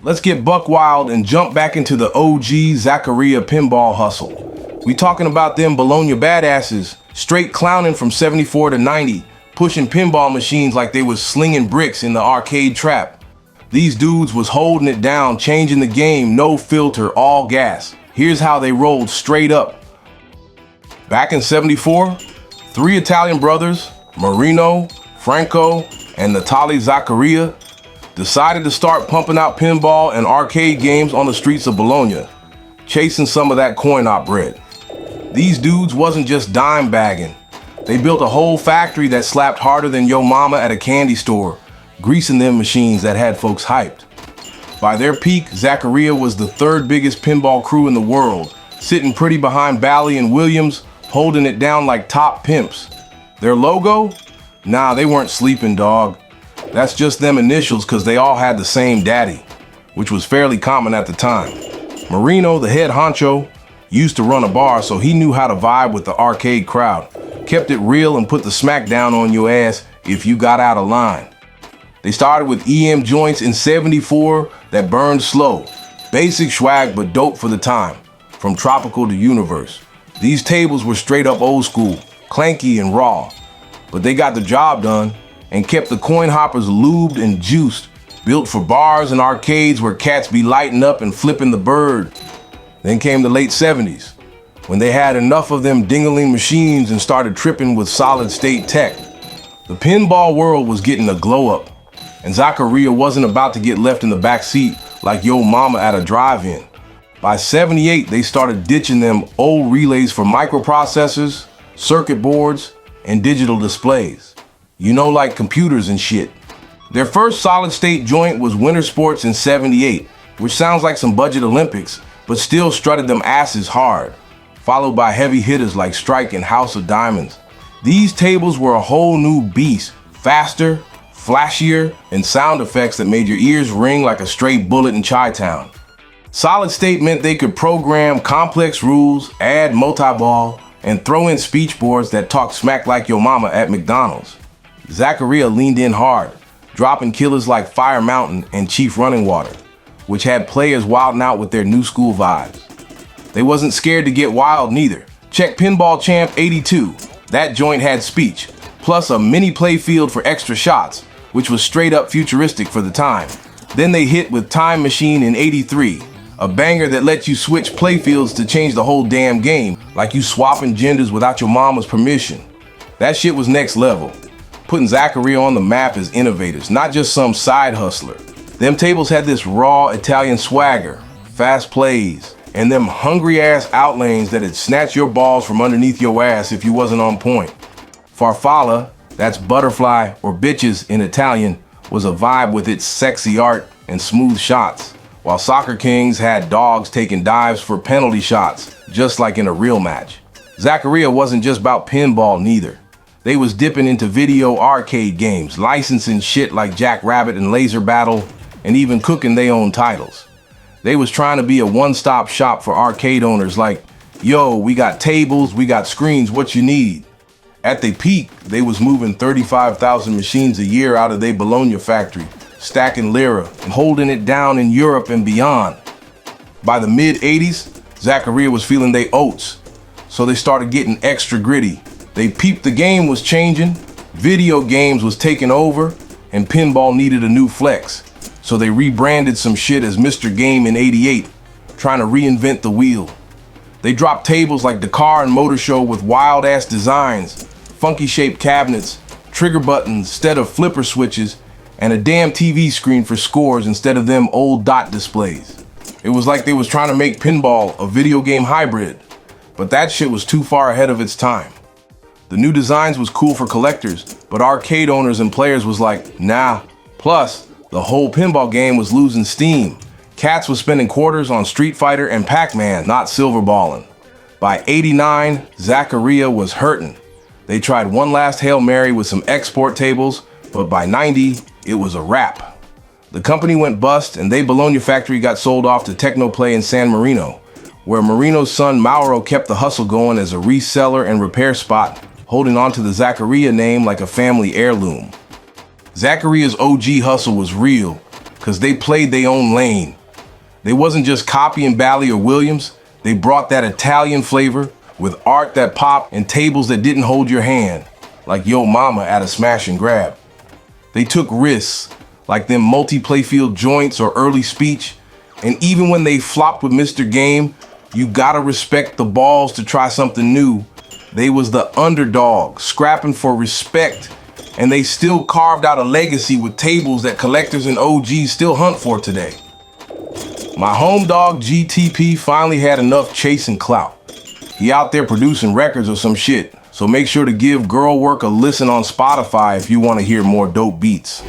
Let's get buck wild and jump back into the OG Zaccaria pinball hustle. We talking about them Bologna badasses, straight clowning from 74 to 90, pushing pinball machines like they was slinging bricks in the arcade trap. These dudes was holding it down, changing the game, no filter, all gas. Here's how they rolled straight up. Back in 74, three Italian brothers, Marino, Franco, and Natale Zaccaria, decided to start pumping out pinball and arcade games on the streets of Bologna, chasing some of that coin-op bread. These dudes wasn't just dime bagging. They built a whole factory that slapped harder than yo mama at a candy store, greasing them machines that had folks hyped. By their peak, Zaccaria was the third biggest pinball crew in the world, sitting pretty behind Bally and Williams, holding it down like top pimps. Their logo? Nah, they weren't sleeping, dog. That's just them initials because they all had the same daddy, which was fairly common at the time. Marino, the head honcho, used to run a bar, so he knew how to vibe with the arcade crowd, kept it real and put the smack down on your ass if you got out of line. They started with EM joints in 74 that burned slow. Basic swag but dope for the time, from tropical to universe. These tables were straight up old school, clanky and raw, but they got the job done and kept the coin hoppers lubed and juiced, built for bars and arcades where cats be lighting up and flipping the bird. Then came the late 70s, when they had enough of them dingling machines and started tripping with solid state tech. The pinball world was getting a glow up, and Zaccaria wasn't about to get left in the back seat like yo mama at a drive-in. By 78, they started ditching them old relays for microprocessors, circuit boards, and digital displays. You know, like computers and shit. Their first solid state joint was Winter Sports in 78, which sounds like some budget Olympics, but still strutted them asses hard, followed by heavy hitters like Strike and House of Diamonds. These tables were a whole new beast, faster, flashier, and sound effects that made your ears ring like a stray bullet in Chi-Town. Solid state meant they could program complex rules, add multi-ball, and throw in speech boards that talked smack like your mama at McDonald's. Zaccaria leaned in hard, dropping killers like Fire Mountain and Chief Running Water, which had players wilding out with their new school vibes. They wasn't scared to get wild neither. Check Pinball Champ 82. That joint had speech, plus a mini play field for extra shots, which was straight up futuristic for the time. Then they hit with Time Machine in 83, a banger that lets you switch playfields to change the whole damn game, like you swapping genders without your mama's permission. That shit was next level, putting Zaccaria on the map as innovators, not just some side hustler. Them tables had this raw Italian swagger, fast plays, and them hungry ass outlanes that'd snatch your balls from underneath your ass if you wasn't on point. Farfalla, that's butterfly or bitches in Italian, was a vibe with its sexy art and smooth shots, while Soccer Kings had dogs taking dives for penalty shots, just like in a real match. Zaccaria wasn't just about pinball neither. They was dipping into video arcade games, licensing shit like Jack Rabbit and Laser Battle, and even cooking their own titles. They was trying to be a one-stop shop for arcade owners like, yo, we got tables, we got screens, what you need? At their peak, they was moving 35,000 machines a year out of their Bologna factory, stacking lira and holding it down in Europe and beyond. By the mid-80s, Zaccaria was feeling they oats, so they started getting extra gritty. They peeped the game was changing, video games was taking over, and pinball needed a new flex. So they rebranded some shit as Mr. Game in 88, trying to reinvent the wheel. They dropped tables like the Car and Motor Show with wild ass designs, funky shaped cabinets, trigger buttons instead of flipper switches, and a damn TV screen for scores instead of them old dot displays. It was like they was trying to make pinball a video game hybrid, but that shit was too far ahead of its time. The new designs was cool for collectors, but arcade owners and players was like, nah. Plus, the whole pinball game was losing steam. Cats was spending quarters on Street Fighter and Pac-Man, not silverballing. By 89, Zaccaria was hurting. They tried one last Hail Mary with some export tables, but by 90, it was a wrap. The company went bust and their Bologna factory got sold off to Technoplay in San Marino, where Marino's son Mauro kept the hustle going as a reseller and repair spot, holding on to the Zaccaria name like a family heirloom. Zaccaria's OG hustle was real, because they played their own lane. They wasn't just copying Bally or Williams, they brought that Italian flavor with art that popped and tables that didn't hold your hand, like Yo Mama at a smash and grab. They took risks, like them multi-playfield joints or early speech, and even when they flopped with Mr. Game, you gotta respect the balls to try something new. They was the underdog, scrapping for respect, and they still carved out a legacy with tables that collectors and OGs still hunt for today. My home dog GTP finally had enough chasing clout. He out there producing records or some shit, so make sure to give Girlwork a listen on Spotify if you want to hear more dope beats.